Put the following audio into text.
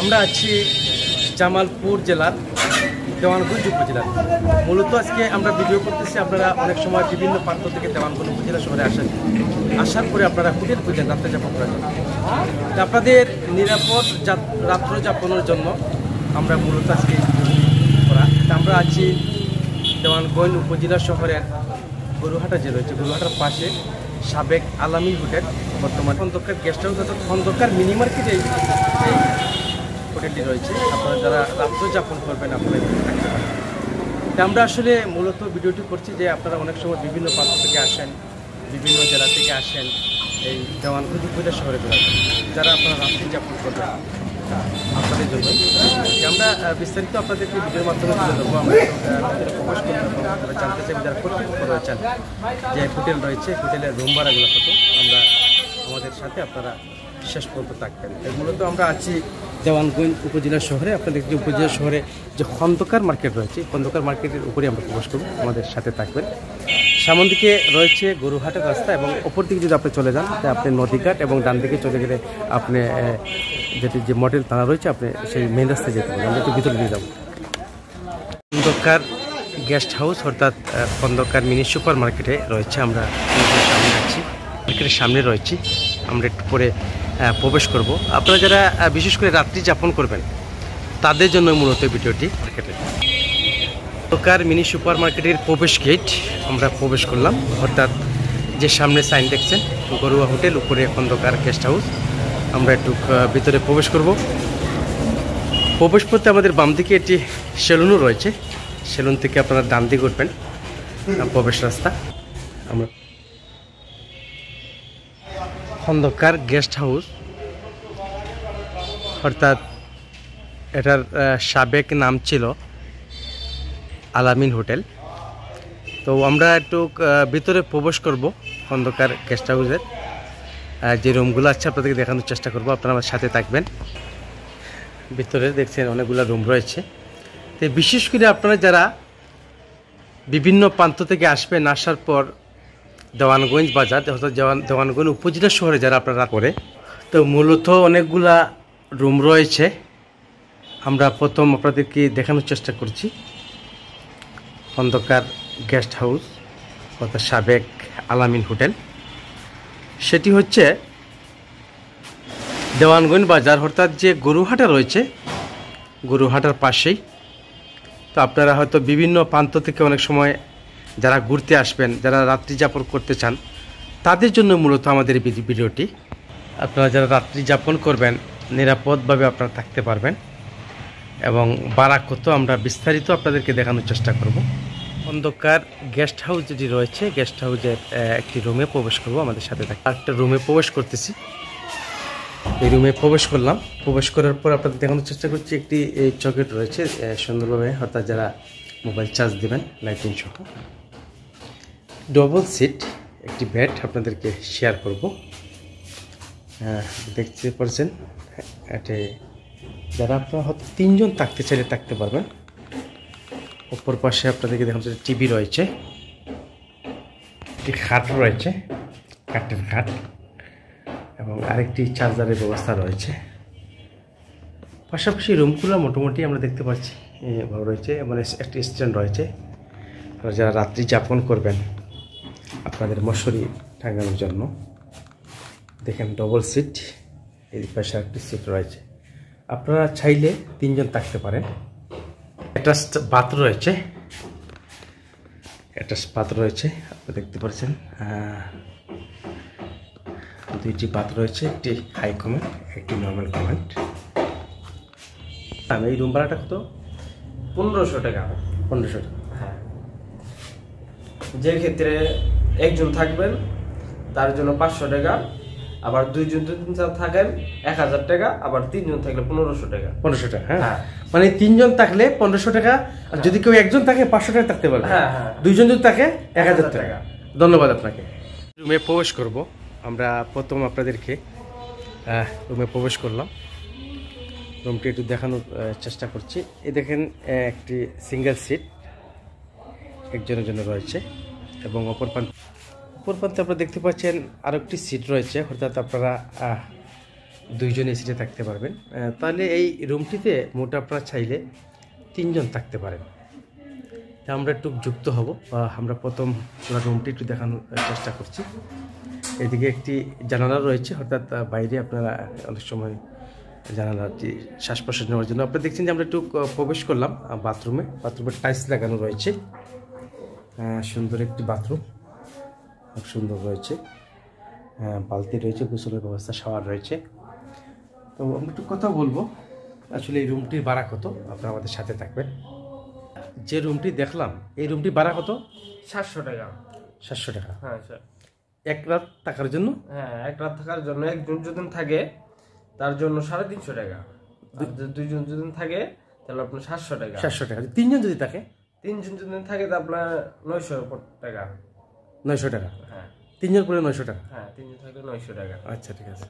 আমরা আছি জামালপুর জেলার দেওয়ানগঞ্জ উপজেলার। মূলত আজকে আমরা ভিডিও করতেছি, আপনারা অনেক সময় বিভিন্ন প্রান্ত থেকে দেওয়ানগঞ্জ উপজেলা শহরে আসার পরে আপনারা হোটেল খুঁজেন রাত্রে যাপন করার জন্য। আপনাদের নিরাপদ রাত্র যাপনের জন্য আমরা মূলত আজকে করা। আমরা আছি দেওয়ানগঞ্জ উপজেলা শহরের গরুহাটা যে রয়েছে, গরুহাটার পাশে সাবেক আলামিন হোটেল, বর্তমানে খন্দকার গেস্ট হাউস অর্থাৎ খন্দকার মিনি মার্কেটে এই হোটেলটি রয়েছে। আপনারা যারা রাত্র যাপন করবেন আপনারা থাকতে পারেন। আমরা আসলে মূলত ভিডিওটি করছি যে আপনারা অনেক সময় বিভিন্ন প্রান্ত থেকে আসেন, বিভিন্ন জেলা থেকে আসেন এই দেওয়ানগঞ্জ উপজেলা শহরে বেড়াতে, যারা আপনারা রাত্রি যাপন করবেন আপনাদের জন্য আমরা বিস্তারিত আপনাদেরকে ভিডিওর মাধ্যমে তুলে ধরবো। আমরা প্রকাশ করতে আপনারা জানতে চাই যারা কর্তৃপক্ষ রয়েছেন যে হোটেল রয়েছে, হোটেলের রুম ভাড়াগুলো কত, আমরা আমাদের সাথে আপনারা শেষ পর্যন্ত থাকবেন। মূলত আমরা আছি দেওয়ানগঞ্জ উপজেলা শহরে। আপনাদের যে উপজেলা শহরে যে খন্দকার মার্কেট রয়েছে, খন্দকার মার্কেটের উপরে আমরা প্রবেশ করব, আমাদের সাথে থাকবেন। সামন দিকে রয়েছে গরুহাটের রাস্তা এবং ওপর দিকে যদি আপনি চলে যান আপনি নদীঘাট এবং ডান দিকে চলে গেলে আপনি যেটি যে মডেল থানা রয়েছে আপনি সেই মেন রাস্তায় যেতে পারেন। আমরা একটু ভিতরে দিয়ে যাব। খন্দকার গেস্ট হাউস অর্থাৎ খন্দকার মিনি সুপার মার্কেটে রয়েছে। আমরা সামনে আছি, মার্কেটের সামনে রয়েছি। আমরা একটু পরে প্রবেশ করব। আপনারা যারা বিশেষ করে রাত্রি যাপন করবেন তাদের জন্য মূলত ভিডিওটি। মার্কেটে খন্দকার মিনি সুপার মার্কেটের প্রবেশ গেট আমরা প্রবেশ করলাম, অর্থাৎ যে সামনে সাইন দেখছেন গরুয়া হোটেল, উপরে খন্দকার গেস্ট হাউস। আমরা একটু ভিতরে প্রবেশ করব। প্রবেশ করতে আমাদের বাম দিকে একটি সেলুনও রয়েছে, সেলুন থেকে আপনারা ডান দিকে উঠবেন প্রবেশ রাস্তা। আমরা খন্দকার গেস্ট হাউস অর্থাৎ এটার সাবেক নাম ছিল আলামিন হোটেল। তো আমরা একটু ভিতরে প্রবেশ করব খন্দকার গেস্ট হাউসের যে রুমগুলো আছে আপনাদেরকে দেখানোর চেষ্টা করব, আপনারা আমার সাথে থাকবেন। ভিতরে দেখছেন অনেকগুলো রুম রয়েছে। তো বিশেষ করে আপনারা যারা বিভিন্ন প্রান্ত থেকে আসবেন, আসার পর দেওয়ানগঞ্জ বাজার অর্থাৎ দেওয়ানগঞ্জ উপজেলা শহরে যারা আপনারা করে, তো মূলত অনেকগুলা রুম রয়েছে। আমরা প্রথম আপনাদেরকে দেখানোর চেষ্টা করছি খন্দকার গেস্ট হাউস অর্থাৎ সাবেক আলামিন হোটেল। সেটি হচ্ছে দেওয়ানগঞ্জ বাজার অর্থাৎ যে গরুহাটা রয়েছে, গরুহাটার পাশেই। তো আপনারা হয়তো বিভিন্ন প্রান্ত থেকে অনেক সময় যারা ঘুরতে আসবেন, যারা রাত্রি যাপন করতে চান তাদের জন্য মূলত আমাদের ভিডিওটি। আপনারা যারা রাত্রি যাপন করবেন নিরাপদভাবে আপনারা থাকতে পারবেন এবং ভাড়া কত আমরা বিস্তারিত আপনাদেরকে দেখানোর চেষ্টা করব। খন্দকার গেস্ট হাউস যেটি রয়েছে, গেস্ট হাউসের একটি রুমে প্রবেশ করব, আমাদের সাথে থাকবে। একটা রুমে প্রবেশ করতেছি, এই রুমে প্রবেশ করলাম। প্রবেশ করার পর আপনাদের দেখানোর চেষ্টা করছি একটি চকেট রয়েছে সুন্দরভাবে, অর্থাৎ যারা মোবাইল চার্জ দেবেন লাইটিং সহ। ডবল সিট একটি বেড আপনাদেরকে শেয়ার করব। দেখতে পাচ্ছেন এটা যারা আপনারা হয়তো তিনজন থাকতে চাইলে থাকতে পারবেন। অপর পাশে আপনাদেরকে দেখানো যাচ্ছে টিভি রয়েছে, একটি খাট রয়েছে, কাঠের খাট, এবং আরেকটি চার্জারের ব্যবস্থা রয়েছে। পাশাপাশি রুমগুলো মোটামুটি আমরা দেখতে পাচ্ছি ভালো রয়েছে, মানে একটি স্ট্যান্ড রয়েছে। যারা রাত্রি যাপন করবেন আপনাদের মশারি টাঙানোর জন্য দেখেন ডবল সিট, এই পাশে একটি সিট রয়েছে। আপনারা চাইলে তিনজন থাকতে পারেন। অ্যাটাচ বাথ রয়েছে, অ্যাটাচ বাথ রয়েছে আপনি দেখতে পাচ্ছেন। দুইটি বাথ রয়েছে, একটি হাই কমেন্ট একটি নর্মাল কমেন্ট। এই রুম ভাড়াটা কত? 1500 টাকা। 1500 টাকা। হ্যাঁ, যে ক্ষেত্রে একজন থাকবেন তার জন্য 500 টাকা, আবার দুইজন থাকেন 1000 টাকা, আবার তিনজন থাকলে 1500 টাকা। 1500 টাকা, হ্যাঁ। মানে তিনজন থাকলে 1500 টাকা, আর যদি কেউ একজন থাকে 500 টাকা থাকতে পারবে। হ্যাঁ হ্যাঁ, দুইজন যদি থাকে 1000 টাকা। ধন্যবাদ আপনাকে। রুমে প্রবেশ করব আমরা। প্রথম আপনাদেরকে রুমে প্রবেশ করলাম, রুমটি একটু দেখানোর চেষ্টা করছি। এই দেখেন একটি সিঙ্গেল সিট একজনের জন্য রয়েছে, এবং অপর প্রান্তে আপনারা দেখতে পাচ্ছেন আরও একটি সিট রয়েছে, অর্থাৎ আপনারা 2 জন এসিতে থাকতে পারবেন। তাহলে এই রুমটিতে মোট আপনারা চাইলে 3 জন থাকতে পারেন। তা আমরা একটু যুক্ত হব, আমরা প্রথম পুরো রুমটি একটু দেখানোর চেষ্টা করছি। এদিকে একটি জানালা রয়েছে, অর্থাৎ বাইরে আপনারা অনেক সময় জানালাটি শ্বাস প্রশ্বাস নেওয়ার জন্য। আপনারা দেখছেন যে আমরা একটু প্রবেশ করলাম বাথরুমের টাইলস লাগানো রয়েছে, সুন্দর একটি বাথরুম, খুব সুন্দর রয়েছে, বালতি রয়েছে, গোসলের ব্যবস্থা, শাওয়ার রয়েছে। তো আমরা একটু কথা বলবো আসলে এই রুমটির ভাড়া কত, আপনারা আমাদের সাথে থাকবেন। যে রুমটি দেখলাম এই রুমটি ভাড়া কত? 700 টাকা। 700 টাকা। হ্যাঁ স্যার। এক রাত থাকার জন্য? হ্যাঁ, এক রাত থাকার জন্য একজন যদি থাকে তার জন্য 350 টাকা, আর যদি 2 জন যদি থাকে তাহলে আপনার 700 টাকা। 700 টাকা। 3 জন যদি থাকে? 3 জন যদি থাকে তাহলে আপনার 900 টাকা। 900 টাকা। হ্যাঁ 3 জন করে 900 টাকা। হ্যাঁ, 3 জন থাকলে 900 টাকা। আচ্ছা, ঠিক আছে।